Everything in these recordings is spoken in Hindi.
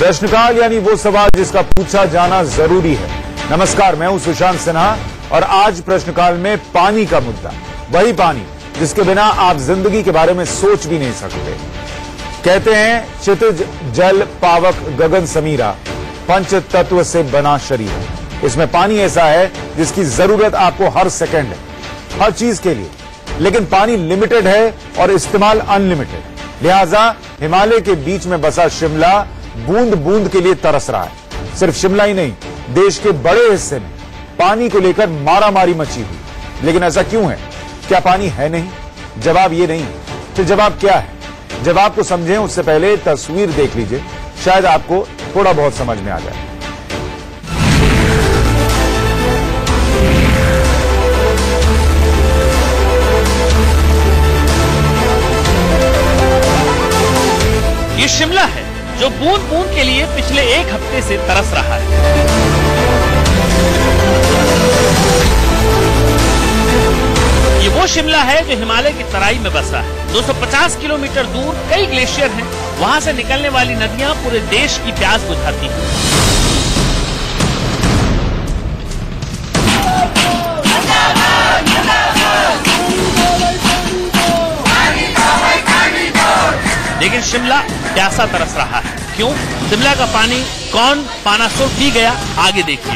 प्रश्नकाल यानी वो सवाल जिसका पूछा जाना जरूरी है। नमस्कार, मैं हूं सुशांत सिन्हा और आज प्रश्नकाल में पानी का मुद्दा, वही पानी जिसके बिना आप जिंदगी के बारे में सोच भी नहीं सकते। कहते हैं क्षितिज जल पावक गगन समीरा, पंच तत्व से बना शरीर। इसमें पानी ऐसा है जिसकी जरूरत आपको हर सेकंड है, हर चीज के लिए। लेकिन पानी लिमिटेड है और इस्तेमाल अनलिमिटेड। लिहाजा हिमालय के बीच में बसा शिमला बूंद बूंद के लिए तरस रहा है। सिर्फ शिमला ही नहीं, देश के बड़े हिस्से में पानी को लेकर मारामारी मची हुई। लेकिन ऐसा क्यों है? क्या पानी है नहीं? जवाब ये नहीं। फिर जवाब क्या है? जवाब को समझें उससे पहले तस्वीर देख लीजिए, शायद आपको थोड़ा बहुत समझ में आ जाए। ये शिमला है जो बूंद बूंद के लिए पिछले एक हफ्ते से तरस रहा है। ये वो शिमला है जो हिमालय की तराई में बसा है। 250 किलोमीटर दूर कई ग्लेशियर हैं। वहां से निकलने वाली नदियां पूरे देश की प्यास बुझाती हैं। लेकिन शिमला प्यासा तरस रहा है। क्यों? शिमला का पानी कौन पाना सो पी गया, आगे देखिए।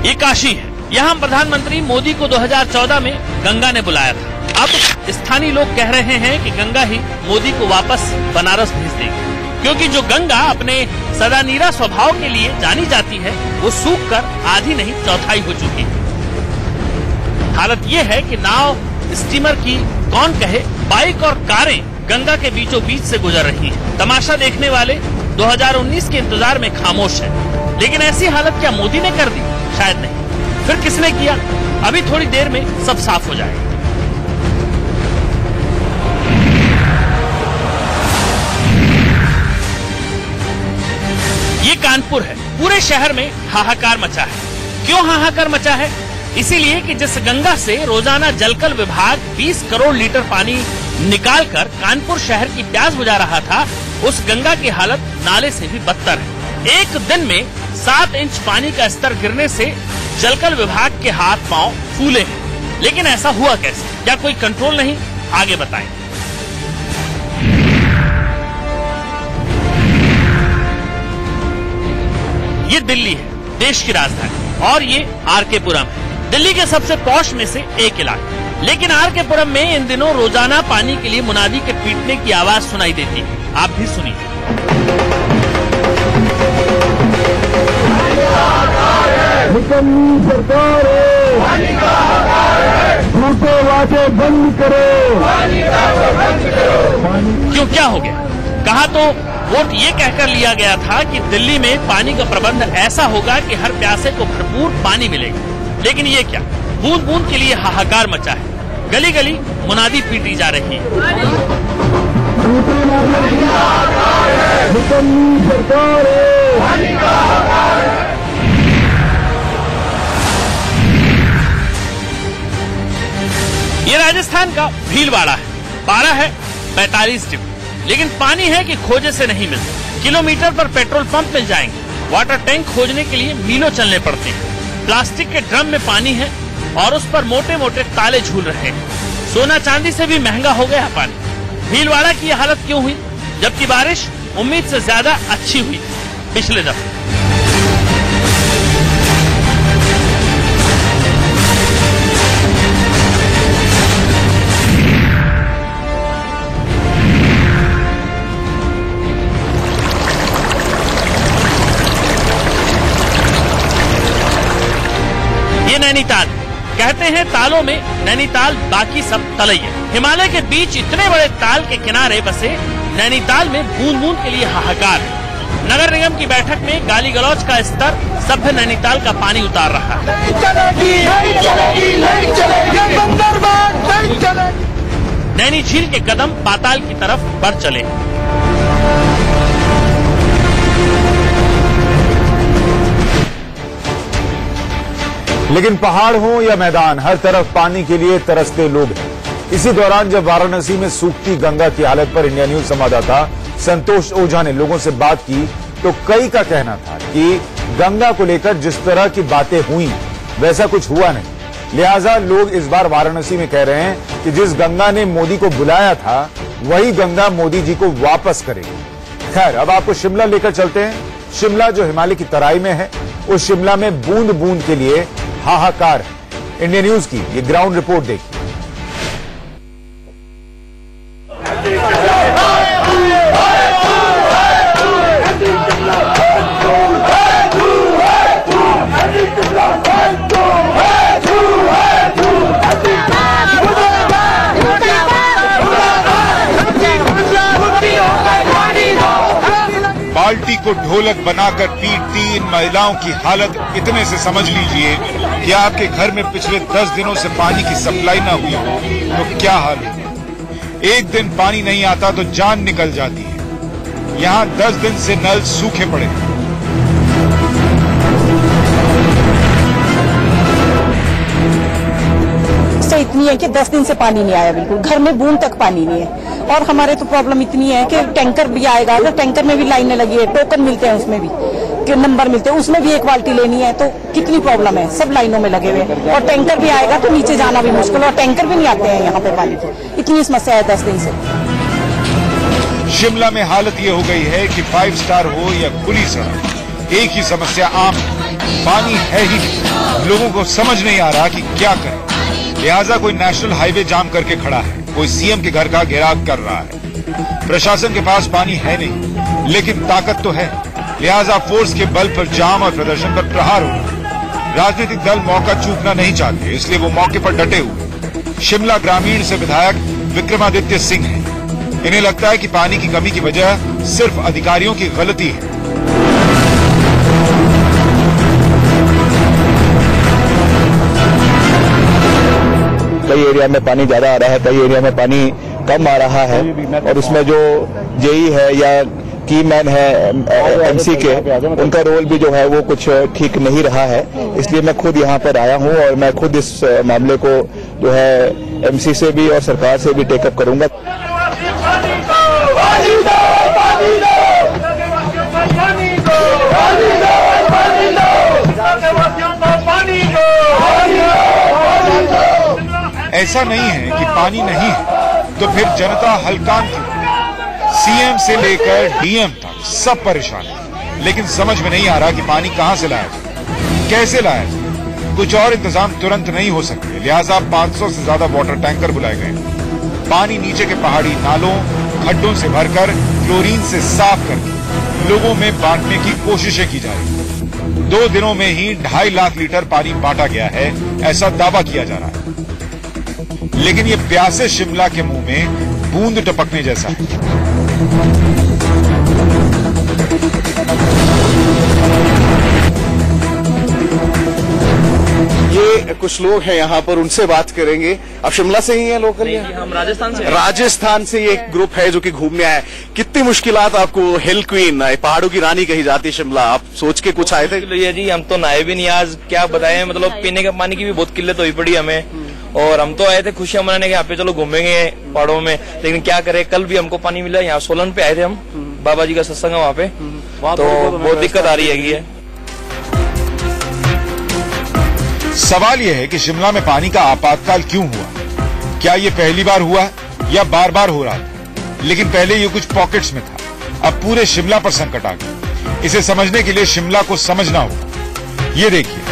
ये काशी है। यहाँ प्रधानमंत्री मोदी को 2014 में गंगा ने बुलाया था। अब स्थानीय लोग कह रहे हैं कि गंगा ही मोदी को वापस बनारस भेज देगी, क्योंकि जो गंगा अपने सदा नीरा स्वभाव के लिए जानी जाती है वो सूख कर आधी नहीं चौथाई हो चुकी है। हालत ये है कि नाव स्टीमर की कौन कहे, बाइक और कारें गंगा के बीचों बीच से गुजर रही हैं। तमाशा देखने वाले 2019 के इंतजार में खामोश है। लेकिन ऐसी हालत क्या मोदी ने कर दी? शायद नहीं। फिर किसने किया? अभी थोड़ी देर में सब साफ हो जाएगा। ये कानपुर है। पूरे शहर में हाहाकार मचा है। क्यों हाहाकार मचा है? इसीलिए कि जिस गंगा से रोजाना जलकल विभाग 20 करोड़ लीटर पानी निकालकर कानपुर शहर की प्यास बुझा रहा था, उस गंगा की हालत नाले से भी बदतर है। एक दिन में 7 इंच पानी का स्तर गिरने से जलकल विभाग के हाथ पांव फूले हैं। लेकिन ऐसा हुआ कैसे? क्या कोई कंट्रोल नहीं? आगे बताएं। ये दिल्ली है, देश की राजधानी, और ये आरके पुरम है, दिल्ली के सबसे पॉश में से एक इलाका। लेकिन आरके पुरम में इन दिनों रोजाना पानी के लिए मुनादी के पीटने की आवाज सुनाई देती है। आप भी सुनिए। सरकार झूठे वादे बंद करो। क्यों, क्या हो गया? कहा तो वोट ये कहकर लिया गया था कि दिल्ली में पानी का प्रबंध ऐसा होगा कि हर प्यासे को भरपूर पानी मिलेगा। लेकिन ये क्या, बूंद बूंद के लिए हाहाकार मचा है। गली गली मुनादी पीटी जा रही है। ये राजस्थान का भीलवाड़ा है। पारा है 45 डिग्री। लेकिन पानी है कि खोजे से नहीं मिलता। किलोमीटर पर पेट्रोल पंप मिल जाएंगे। वाटर टैंक खोजने के लिए मीलों चलने पड़ते हैं। प्लास्टिक के ड्रम में पानी है और उस पर मोटे मोटे ताले झूल रहे हैं। सोना चांदी से भी महंगा हो गया पानी। भीलवाड़ा की यह हालत क्यों हुई, जबकि बारिश उम्मीद से ज्यादा अच्छी हुई पिछले दफे? ये नैनीताल, कहते हैं तालों में नैनीताल बाकी सब तलई है। हिमालय के बीच इतने बड़े ताल के किनारे बसे नैनीताल में बूंद बूंद के लिए हाहाकार है। नगर निगम की बैठक में गाली गलौज का स्तर सभ्य नैनीताल का पानी उतार रहा है। नैनी झील के कदम पाताल की तरफ बढ़ चले। लेकिन पहाड़ हो या मैदान, हर तरफ पानी के लिए तरसते लोग हैं। इसी दौरान जब वाराणसी में सूखती गंगा की हालत पर इंडिया न्यूज संवाददाता संतोष ओझा ने लोगों से बात की, तो कई का कहना था कि गंगा को लेकर जिस तरह की बातें हुई वैसा कुछ हुआ नहीं। लिहाजा लोग इस बार वाराणसी में कह रहे हैं कि जिस गंगा ने मोदी को बुलाया था वही गंगा मोदी जी को वापस करेगी। खैर, अब आपको शिमला लेकर चलते हैं। शिमला जो हिमालय की तराई में है, उस शिमला में बूंद बूंद के लिए हाहाकार है। इंडिया न्यूज की ये ग्राउंड रिपोर्ट देखिए। बाल्टी को ढोलक बनाकर पीटती इन महिलाओं की हालत इतने से समझ लीजिए कि आपके घर में पिछले 10 दिनों से पानी की सप्लाई न हुई हो तो क्या हाल है। एक दिन पानी नहीं आता तो जान निकल जाती है। यहाँ 10 दिन से नल सूखे पड़े हैं। इतनी है कि 10 दिन से पानी नहीं आया, बिल्कुल घर में बूंद तक पानी नहीं है। और हमारे तो प्रॉब्लम इतनी है कि टैंकर भी आएगा तो टैंकर में भी लाइनें लगी है, टोकन मिलते हैं उसमें भी कि नंबर मिलते हैं, उसमें भी एक बाल्टी लेनी है, तो कितनी प्रॉब्लम है। सब लाइनों में लगे हुए हैं और टैंकर भी आएगा तो नीचे जाना भी मुश्किल, और टैंकर भी नहीं आते हैं यहाँ पे पानी की। इतनी समस्या है 10 दिन से। शिमला में हालत ये हो गई है कि 5 स्टार हो या खुली सड़क, एक ही समस्या आम, पानी है ही नहीं। लोगों को समझ नहीं आ रहा कि क्या करें। लिहाजा कोई नेशनल हाईवे जाम करके खड़ा है, कोई सीएम के घर का घेराव कर रहा है। प्रशासन के पास पानी है नहीं, लेकिन ताकत तो है। लिहाजा फोर्स के बल पर जाम और प्रदर्शन पर प्रहार हो रहा। राजनीतिक दल मौका चूकना नहीं चाहते, इसलिए वो मौके पर डटे हुए। शिमला ग्रामीण से विधायक विक्रमादित्य सिंह हैं। इन्हें लगता है कि पानी की कमी की वजह सिर्फ अधिकारियों की गलती है। कई एरिया में पानी ज्यादा आ रहा है, कई एरिया में पानी कम आ रहा है, और उसमें जो जेई है या की मैन है एमसी के, उनका रोल भी जो है वो कुछ ठीक नहीं रहा है। इसलिए मैं खुद यहाँ पर आया हूँ और मैं खुद इस मामले को जो है एमसी से भी और सरकार से भी टेकअप करूंगा। ऐसा नहीं है कि पानी नहीं है तो फिर जनता हलकान थी। सीएम से लेकर डीएम तक सब परेशान है, लेकिन समझ में नहीं आ रहा कि पानी कहां से लाया जाए, कैसे लाया जाए। कुछ और इंतजाम तुरंत नहीं हो सकते, लिहाजा 500 से ज्यादा वाटर टैंकर बुलाए गए। पानी नीचे के पहाड़ी नालों, खड्डों से भरकर क्लोरीन से साफ करके लोगों में बांटने की कोशिशें की जा रही। 2 दिनों में ही 2.5 लाख लीटर पानी बांटा गया है, ऐसा दावा किया जा रहा है। लेकिन ये प्यासे शिमला के मुंह में बूंद टपकने जैसा है। ये कुछ लोग हैं यहाँ पर, उनसे बात करेंगे। आप शिमला से ही हैं लोकल? हम राजस्थान से। राजस्थान से ये एक ग्रुप है जो कि घूमने आया है। कितनी मुश्किलात आपको, हिल क्वीन, पहाड़ों की रानी कही जाती है शिमला, आप सोच के कुछ आए थे? ये जी हम तो नहाए भी नहीं आज, क्या बताएं, मतलब पीने के पानी की भी बहुत किल्लत हुई पड़ी हमें। और हम तो आए थे खुशियां मनाने के, यहाँ पे चलो घूमेंगे पहाड़ों में, लेकिन क्या करें, कल भी हमको पानी मिला। यहाँ सोलन पे आए थे हम, बाबा जी का सत्संग है वहाँ पे, तो बहुत दिक्कत आ रही है। सवाल यह है कि शिमला में पानी का आपातकाल क्यों हुआ? क्या ये पहली बार हुआ या बार बार हो रहा था? लेकिन पहले ये कुछ पॉकेट्स में था, अब पूरे शिमला पर संकट आ गया। इसे समझने के लिए शिमला को समझना होगा। ये देखिए,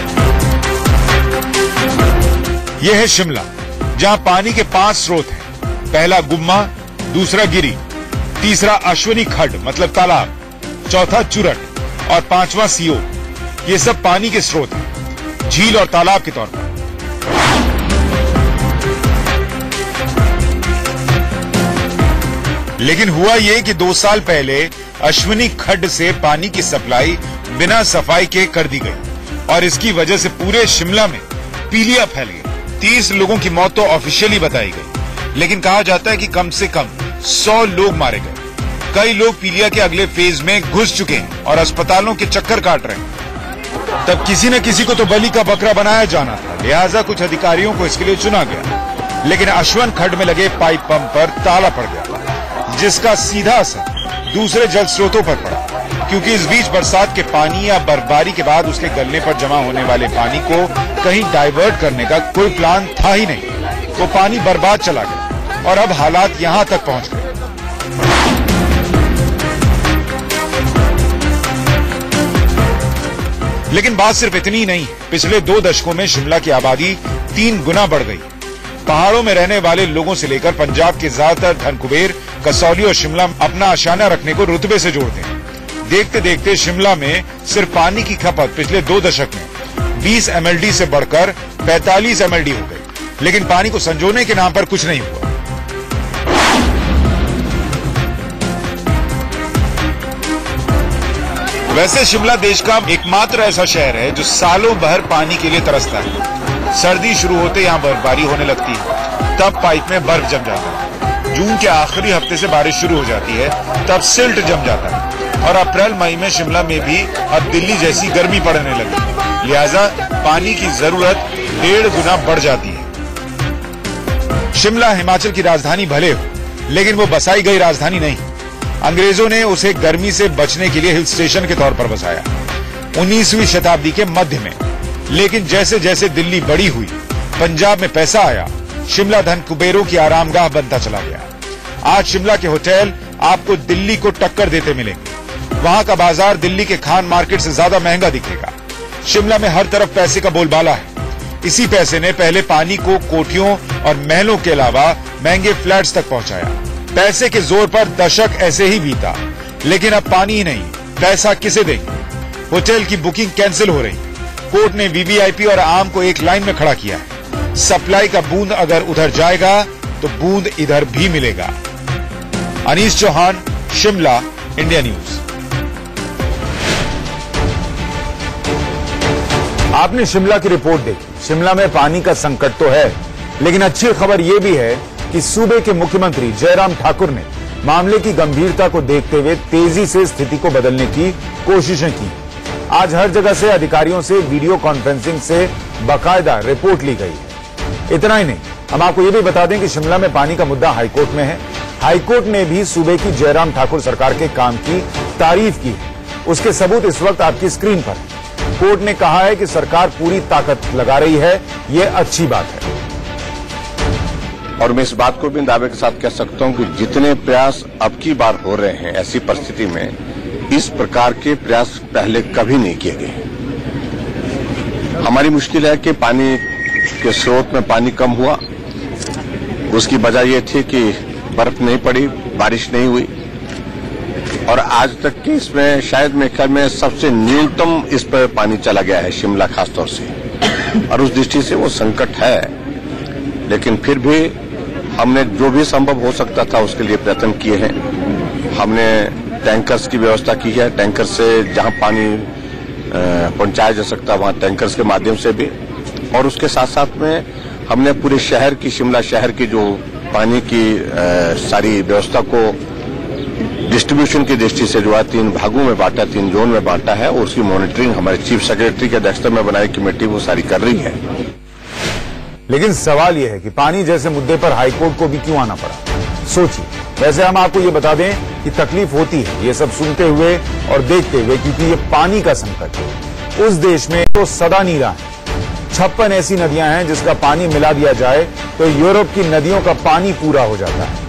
यह है शिमला, जहां पानी के 5 स्रोत हैं। पहला गुम्मा, दूसरा गिरी, तीसरा अश्वनी खड्ड मतलब तालाब, चौथा चुरट और 5वां सीओ। ये सब पानी के स्रोत हैं, झील और तालाब के तौर पर। लेकिन हुआ ये कि 2 साल पहले अश्वनी खड्ड से पानी की सप्लाई बिना सफाई के कर दी गई और इसकी वजह से पूरे शिमला में पीलिया फैल गई। 30 लोगों की मौत तो ऑफिशियली बताई गई, लेकिन कहा जाता है कि कम से कम 100 लोग मारे गए। कई लोग पीलिया के अगले फेज में घुस चुके हैं और अस्पतालों के चक्कर काट रहे हैं। तब किसी न किसी को तो बलि का बकरा बनाया जाना था, लिहाजा कुछ अधिकारियों को इसके लिए चुना गया। लेकिन अश्वन खड्ड में लगे पाइप पंप पर ताला पड़ गया, जिसका सीधा असर दूसरे जल स्रोतों पर पड़ा, क्योंकि इस बीच बरसात के पानी या बर्फबारी के बाद उसके गलने पर जमा होने वाले पानी को कहीं डाइवर्ट करने का कोई प्लान था ही नहीं। वो पानी बर्बाद चला गया और अब हालात यहां तक पहुंच गए। लेकिन बात सिर्फ इतनी नहीं है। पिछले 2 दशकों में शिमला की आबादी 3 गुना बढ़ गई। पहाड़ों में रहने वाले लोगों से लेकर पंजाब के ज्यादातर धन कुबेर कसौली और शिमला अपना आशियाना रखने को रुतबे से जोड़ते हैं। देखते देखते शिमला में सिर्फ पानी की खपत पिछले 2 दशक में 20 MLD से बढ़कर 45 MLD हो गई। लेकिन पानी को संजोने के नाम पर कुछ नहीं हुआ। वैसे शिमला देश का एकमात्र ऐसा शहर है जो सालों भर पानी के लिए तरसता है। सर्दी शुरू होते यहाँ बर्फबारी होने लगती है, तब पाइप में बर्फ जम जाता है। जून के आखिरी हफ्ते से बारिश शुरू हो जाती है, तब सिल्ट जम जाता है। और अप्रैल मई में शिमला में भी अब दिल्ली जैसी गर्मी पड़ने लगी, लिहाजा पानी की जरूरत 1.5 गुना बढ़ जाती है। शिमला हिमाचल की राजधानी भले हो, लेकिन वो बसाई गई राजधानी नहीं। अंग्रेजों ने उसे गर्मी से बचने के लिए हिल स्टेशन के तौर पर बसाया 19वीं शताब्दी के मध्य में। लेकिन जैसे जैसे दिल्ली बड़ी हुई, पंजाब में पैसा आया, शिमला धन कुबेरों की आरामगाह बनता चला गया। आज शिमला के होटल आपको दिल्ली को टक्कर देते मिलेंगे। वहां का बाजार दिल्ली के खान मार्केट से ज्यादा महंगा दिखेगा। शिमला में हर तरफ पैसे का बोलबाला है। इसी पैसे ने पहले पानी को कोठियों और महलों के अलावा महंगे फ्लैट्स तक पहुंचाया। पैसे के जोर पर दशक ऐसे ही बीता, लेकिन अब पानी ही नहीं, पैसा किसे देंगे? होटल की बुकिंग कैंसिल हो रही। कोर्ट ने वीवीआईपी और आम को एक लाइन में खड़ा किया है। सप्लाई का बूंद अगर उधर जाएगा तो बूंद इधर भी मिलेगा। Anees Chauhan, Shimla, India news. आपने शिमला की रिपोर्ट देखी। शिमला में पानी का संकट तो है, लेकिन अच्छी खबर यह भी है कि सूबे के मुख्यमंत्री जयराम ठाकुर ने मामले की गंभीरता को देखते हुए तेजी से स्थिति को बदलने की कोशिशें की। आज हर जगह से अधिकारियों से वीडियो कॉन्फ्रेंसिंग से बाकायदा रिपोर्ट ली गई है। इतना ही नहीं, हम आपको ये भी बता दें कि शिमला में पानी का मुद्दा हाईकोर्ट में है। हाईकोर्ट ने भी सूबे की जयराम ठाकुर सरकार के काम की तारीफ की है। उसके सबूत इस वक्त आपकी स्क्रीन पर है। कोर्ट ने कहा है कि सरकार पूरी ताकत लगा रही है, ये अच्छी बात है। और मैं इस बात को भी दावे के साथ कह सकता हूं कि जितने प्रयास अब की बार हो रहे हैं, ऐसी परिस्थिति में इस प्रकार के प्रयास पहले कभी नहीं किए गए। हमारी मुश्किल है कि पानी के स्रोत में पानी कम हुआ। उसकी वजह यह थी कि बर्फ नहीं पड़ी, बारिश नहीं हुई, और आज तक की इसमें शायद मेरे ख्याल में सबसे न्यूनतम इस पर पानी चला गया है शिमला खासतौर से। और उस दृष्टि से वो संकट है, लेकिन फिर भी हमने जो भी संभव हो सकता था उसके लिए प्रयत्न किए हैं। हमने टैंकर्स की व्यवस्था की है, टैंकर से जहां पानी पहुंचाया जा सकता है वहां टैंकर्स के माध्यम से भी। और उसके साथ साथ में हमने पूरे शहर की, शिमला शहर की जो पानी की सारी व्यवस्था को डिस्ट्रीब्यूशन की दृष्टि से जो है 3 भागों में बांटा, 3 जोन में बांटा है, और उसकी मॉनिटरिंग हमारे चीफ सेक्रेटरी की अध्यक्षता में बनाई कमेटी वो सारी कर रही है। लेकिन सवाल यह है कि पानी जैसे मुद्दे पर हाईकोर्ट को भी क्यों आना पड़ा? सोचिए। वैसे हम आपको ये बता दें कि तकलीफ होती है ये सब सुनते हुए और देखते हुए, क्योंकि ये पानी का संकट है। उस देश में तो सदा नीरा है। 56 ऐसी नदियां हैं जिसका पानी मिला दिया जाए तो यूरोप की नदियों का पानी पूरा हो जाता है।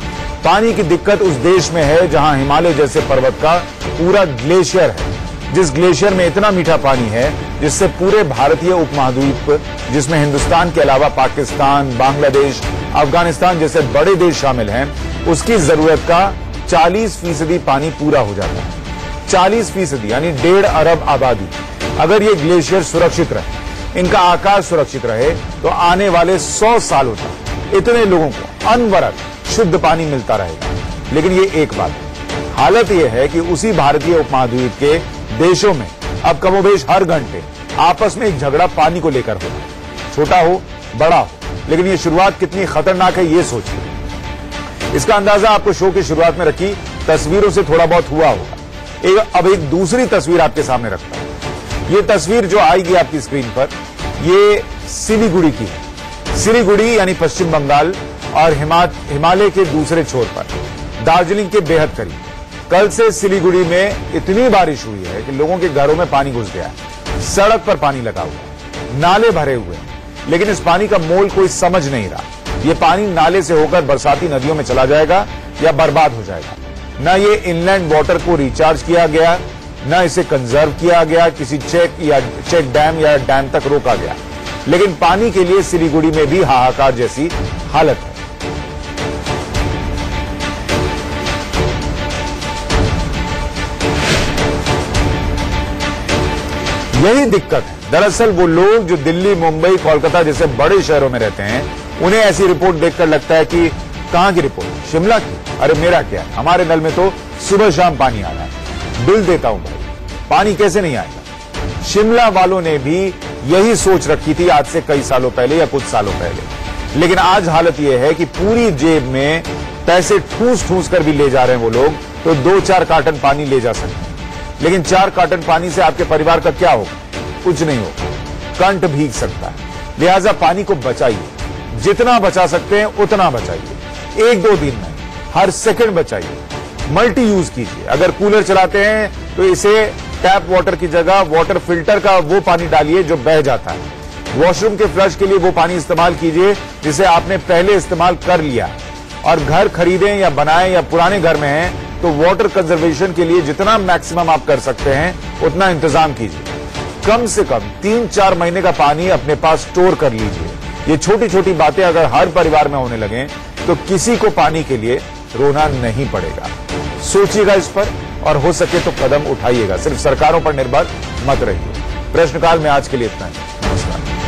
पानी की दिक्कत उस देश में है जहां हिमालय जैसे पर्वत का पूरा ग्लेशियर है, जिस ग्लेशियर में इतना मीठा पानी है जिससे पूरे भारतीय उपमहाद्वीप, जिसमें हिंदुस्तान के अलावा पाकिस्तान, बांग्लादेश, अफगानिस्तान जैसे बड़े देश शामिल हैं, उसकी जरूरत का 40% पानी पूरा हो जाता है। 40% यानी 1.5 अरब आबादी। अगर ये ग्लेशियर सुरक्षित रहे, इनका आकार सुरक्षित रहे, तो आने वाले 100 सालों तक इतने लोगों को अनवरत शुद्ध पानी मिलता रहेगा। लेकिन ये एक बात है, हालत यह है कि उसी भारतीय उपमहाद्वीप के देशों में अब कमोबेश हर घंटे आपस में एक झगड़ा पानी को लेकर होता है। छोटा हो, बड़ा हो, लेकिन ये शुरुआत कितनी खतरनाक है ये सोचिए। इसका अंदाजा आपको शो की शुरुआत में रखी तस्वीरों से थोड़ा बहुत हुआ होगा। अब एक दूसरी तस्वीर आपके सामने रखता हूं। ये तस्वीर जो आएगी आपकी स्क्रीन पर, ये सिलीगुड़ी की है। सिलीगुड़ी यानी पश्चिम बंगाल और हिमालय के दूसरे छोर पर, दार्जिलिंग के बेहद करीब। कल से सिलीगुड़ी में इतनी बारिश हुई है कि लोगों के घरों में पानी घुस गया है, सड़क पर पानी लगा हुआ है, नाले भरे हुए हैं, लेकिन इस पानी का मोल कोई समझ नहीं रहा। ये पानी नाले से होकर बरसाती नदियों में चला जाएगा या बर्बाद हो जाएगा। न ये इनलैंड वाटर को रिचार्ज किया गया, न इसे कंजर्व किया गया, किसी चेक डैम या डैम तक रोका गया। लेकिन पानी के लिए सिलीगुड़ी में भी हाहाकार जैसी हालत है। यही दिक्कत है। दरअसल वो लोग जो दिल्ली, मुंबई, कोलकाता जैसे बड़े शहरों में रहते हैं, उन्हें ऐसी रिपोर्ट देखकर लगता है कि कहां की रिपोर्ट, शिमला की? अरे मेरा क्या है, हमारे नल में तो सुबह शाम पानी आ रहा है, बिल देता हूं भाई, पानी कैसे नहीं आएगा? शिमला वालों ने भी यही सोच रखी थी आज से कई सालों पहले या कुछ सालों पहले। लेकिन आज हालत यह है कि पूरी जेब में पैसे ठूस ठूस कर भी ले जा रहे हैं वो लोग, तो 2-4 कार्टन पानी ले जा सकते हैं। लेकिन 4 कार्टन पानी से आपके परिवार का क्या होगा? कुछ नहीं होगा, कंठ भीग सकता है। लिहाजा पानी को बचाइए, जितना बचा सकते हैं उतना बचाइए। 1-2 दिन में हर सेकंड बचाइए, मल्टी यूज कीजिए। अगर कूलर चलाते हैं तो इसे टैप वाटर की जगह वाटर फिल्टर का वो पानी डालिए जो बह जाता है। वॉशरूम के फ्लश के लिए वो पानी इस्तेमाल कीजिए जिसे आपने पहले इस्तेमाल कर लिया। और घर खरीदें या बनाएं या पुराने घर में हैं तो वाटर कंजर्वेशन के लिए जितना मैक्सिमम आप कर सकते हैं उतना इंतजाम कीजिए। कम से कम 3-4 महीने का पानी अपने पास स्टोर कर लीजिए। ये छोटी छोटी बातें अगर हर परिवार में होने लगे तो किसी को पानी के लिए रोना नहीं पड़ेगा। सोचिएगा इस पर और हो सके तो कदम उठाइएगा। सिर्फ सरकारों पर निर्भर मत रहिए। प्रश्नकाल में आज के लिए इतना ही। नमस्कार।